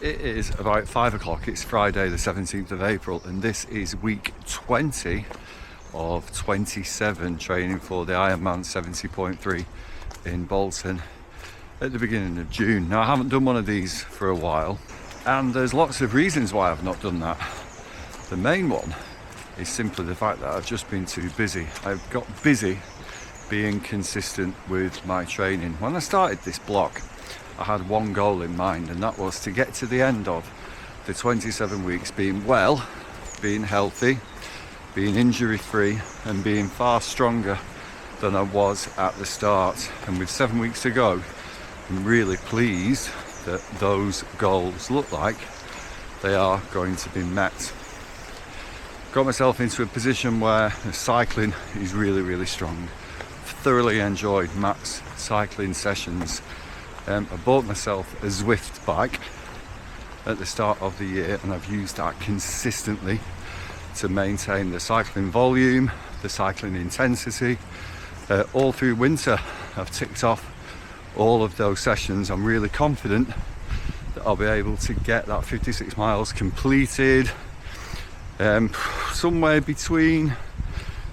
It is about 5 o'clock. It's Friday the 17th of April and this is week 20 of 27 training for the Ironman 70.3 in Bolton at the beginning of June. Now I haven't done one of these for a while and there's lots of reasons why I've not done that. The main one is simply the fact that I've just been too busy. I've got busy being consistent with my training. When I started this block, I had one goal in mind, and that was to get to the end of the 27 weeks being well, being healthy, being injury free and being far stronger than I was at the start. And with 7 weeks to go, I'm really pleased that those goals look like they are going to be met. Got myself into a position where the cycling is really strong. Thoroughly enjoyed Matt's cycling sessions. I bought myself a Zwift bike at the start of the year and I've used that consistently to maintain the cycling volume, the cycling intensity, all through winter. I've ticked off all of those sessions. I'm really confident that I'll be able to get that 56 miles completed somewhere between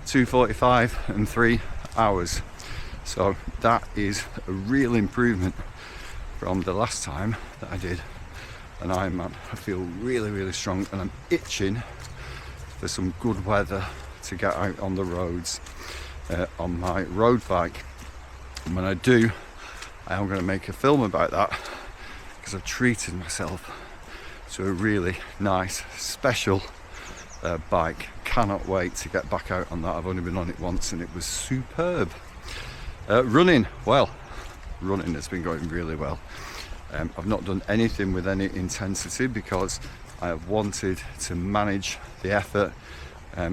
2:45 and 3 hours. So that is a real improvement from the last time that I did an Ironman. I feel really strong and I'm itching for some good weather to get out on the roads on my road bike. And when I do, I am going to make a film about that because I've treated myself to a really nice special bike. Cannot wait to get back out on that. I've only been on it once and it was superb. Running has been going really well. I've not done anything with any intensity because I have wanted to manage the effort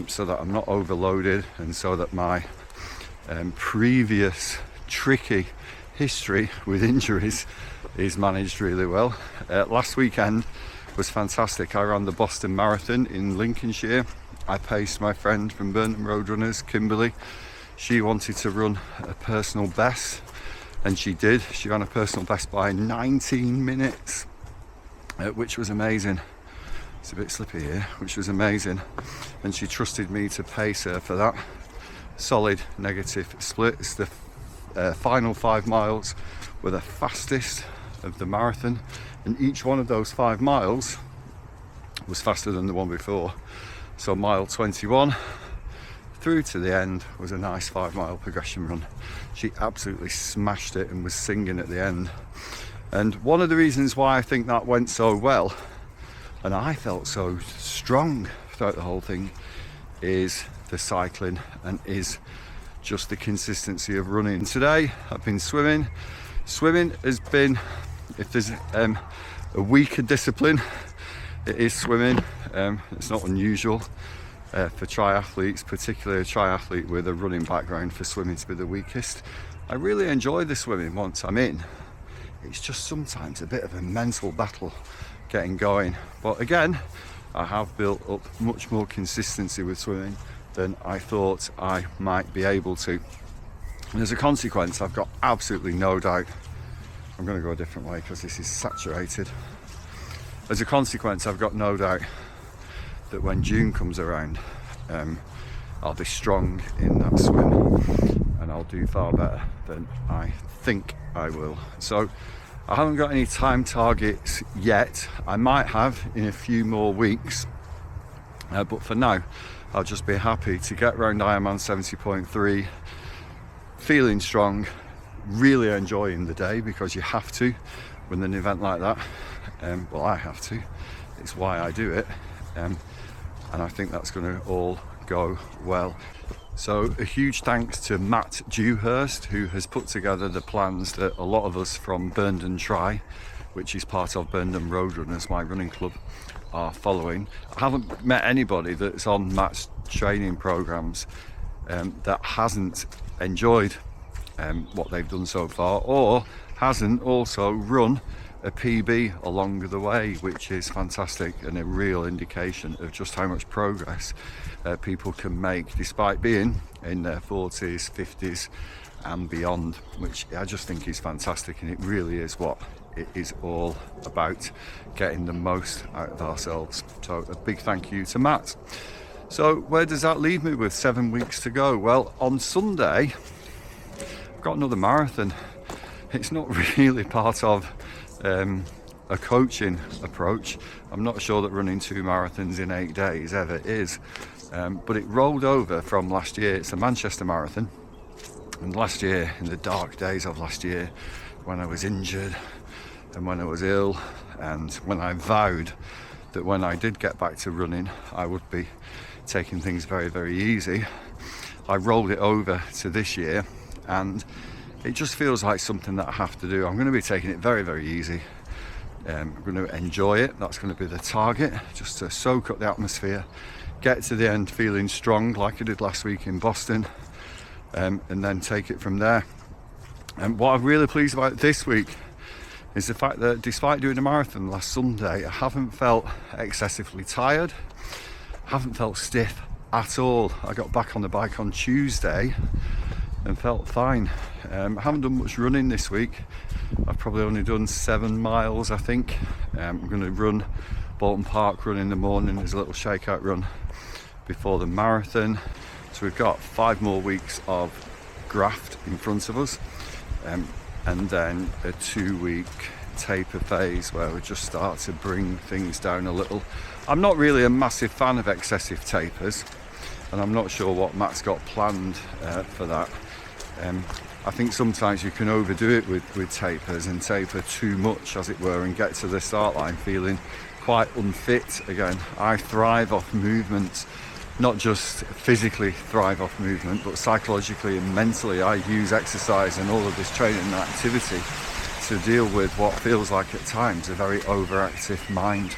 so that I'm not overloaded and so that my previous tricky history with injuries is managed really well. Last weekend was fantastic. I ran the Boston Marathon in Lincolnshire. I paced my friend from Bolton Roadrunners, Kimberly. She wanted to run a personal best and she did. She ran a personal best by 19 minutes, which was amazing. It's a bit slippy here, which was amazing. And she trusted me to pace her for that. Solid negative splits. The final 5 miles were the fastest of the marathon and each one of those 5 miles was faster than the one before. So mile 21 through to the end was a nice 5-mile progression run. She absolutely smashed it and was singing at the end. And one of the reasons why I think that went so well and I felt so strong throughout the whole thing is the cycling and is just the consistency of running. Today I've been swimming. Swimming has been, if there's a weaker discipline, it is swimming. It's not unusual for triathletes, particularly a triathlete with a running background, for swimming to be the weakest. I really enjoy the swimming once I'm in. It's just sometimes a bit of a mental battle getting going. But again, I have built up much more consistency with swimming than I thought I might be able to. And as a consequence, I've got absolutely no doubt. I'm going to go a different way because this is saturated. As a consequence, I've got no doubt that when June comes around, I'll be strong in that swim and I'll do far better than I think I will. So I haven't got any time targets yet. I might have in a few more weeks, but for now I'll just be happy to get around Ironman 70.3 feeling strong, really enjoying the day, because you have to with an event like that. Well, I have to. It's why I do it. And I think that's going to all go well. So a huge thanks to Matt Dewhurst, who has put together the plans that a lot of us from Bolton Tri, which is part of Bolton Roadrunners, my running club, are following. I haven't met anybody that's on Matt's training programs that hasn't enjoyed what they've done so far, or hasn't also run a PB along the way, which is fantastic and a real indication of just how much progress people can make despite being in their 40s, 50s and beyond, which I just think is fantastic. And it really is what it is all about getting the most out of ourselves. So a big thank you to Matt. So where does that leave me with 7 weeks to go? Well, on Sunday I've got another marathon. It's not really part of a coaching approach. I'm not sure that running 2 marathons in 8 days ever is, but it rolled over from last year. It's a Manchester Marathon, and last year, in the dark days of last year, when I was injured and when I was ill, and when I vowed that when I did get back to running I would be taking things very, very easy, I rolled it over to this year, and it just feels like something that I have to do. I'm going to be taking it very, very easy. I'm going to enjoy it. That's going to be the target, just to soak up the atmosphere, get to the end feeling strong like I did last week in Boston, and then take it from there. And what I'm really pleased about this week is the fact that despite doing a marathon last Sunday, I haven't felt excessively tired, haven't felt stiff at all. I got back on the bike on Tuesday and felt fine. I haven't done much running this week. I've probably only done 7 miles, I think. I'm going to run Bolton Park run in the morning. There's a little shakeout run before the marathon. So we've got 5 more weeks of graft in front of us, and then a 2-week taper phase where we just start to bring things down a little. I'm not really a massive fan of excessive tapers, and I'm not sure what Matt's got planned for that. I think sometimes you can overdo it with tapers and taper too much, as it were, and get to the start line feeling quite unfit again. I thrive off movement, not just physically thrive off movement, but psychologically and mentally. I use exercise and all of this training and activity to deal with what feels like at times a very overactive mind.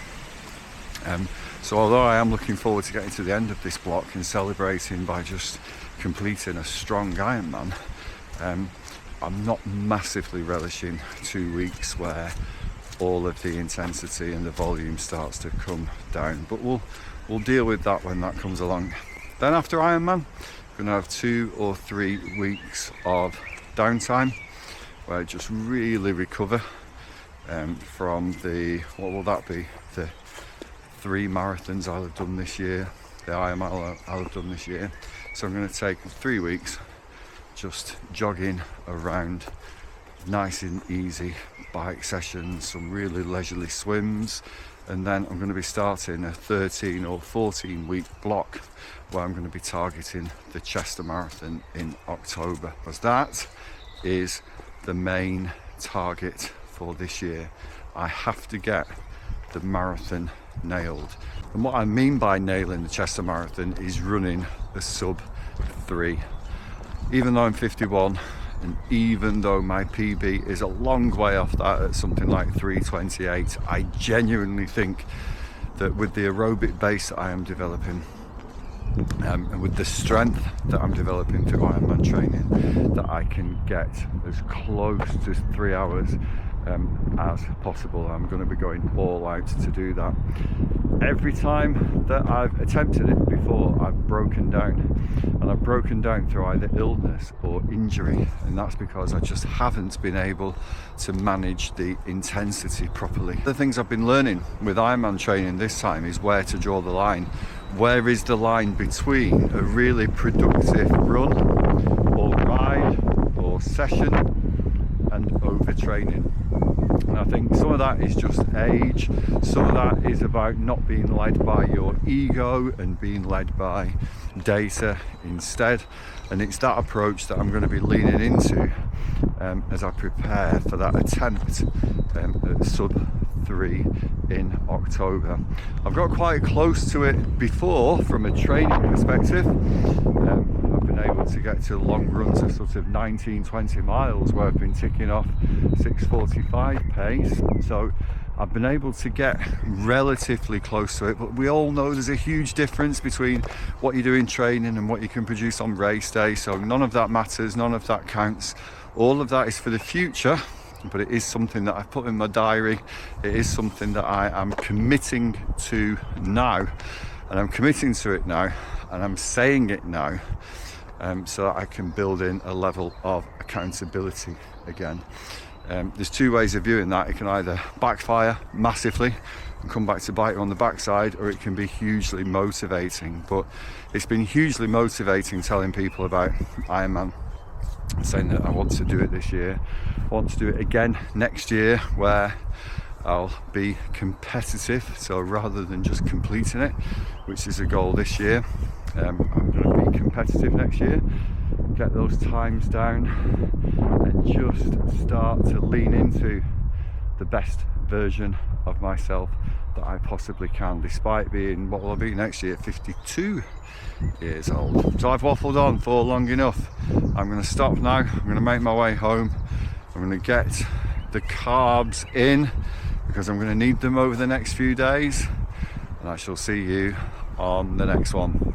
So although I am looking forward to getting to the end of this block and celebrating by just completing a strong Ironman, I'm not massively relishing 2 weeks where all of the intensity and the volume starts to come down, but we'll deal with that when that comes along. Then after Ironman, we're going to have 2 or 3 weeks of downtime where I just really recover from the, what will that be, the 3 marathons I'll have done this year, the Ironman I'll have done this year. So I'm going to take 3 weeks just jogging around, nice and easy bike sessions, some really leisurely swims, and then I'm going to be starting a 13 or 14 week block where I'm going to be targeting the Chester Marathon in October, because that is the main target for this year. I have to get the marathon nailed, and what I mean by nailing the Chester Marathon is running a sub 3. Even though I'm 51, and even though my PB is a long way off that at something like 3:28, I genuinely think that with the aerobic base that I am developing, and with the strength that I'm developing through Ironman training, that I can get as close to 3 hours as possible. I'm going to be going all out to do that. Every time that I've attempted it before, I've broken down, and I've broken down through either illness or injury, and that's because I just haven't been able to manage the intensity properly. The things I've been learning with Ironman training this time is where to draw the line. Where is the line between a really productive run or ride or session and overtraining? And I think some of that is just age, some of that is about not being led by your ego and being led by data instead, and it's that approach that I'm going to be leaning into as I prepare for that attempt at sub 3 in October. I've got quite close to it before from a training perspective. I've been able to get to long runs of sort of 19-20 miles where I've been ticking off 6:45 pace, so I've been able to get relatively close to it. But we all know there's a huge difference between what you do in training and what you can produce on race day, so none of that matters, none of that counts. All of that is for the future, but it is something that I've put in my diary. It is something that I am committing to now, and I'm committing to it now, and I'm saying it now, so that I can build in a level of accountability again. There's two ways of viewing that. It can either backfire massively and come back to bite you on the backside, or it can be hugely motivating. But it's been hugely motivating telling people about Ironman, saying that I want to do it this year. I want to do it again next year, where I'll be competitive. So rather than just completing it, which is a goal this year, I'm going to be competitive next year, get those times down, and just start to lean into the best version of myself that I possibly can, despite being, what will I be next year, 52 years old. So I've waffled on for long enough. I'm going to stop now. I'm going to make my way home. I'm going to get the carbs in, because I'm going to need them over the next few days, and I shall see you on the next one.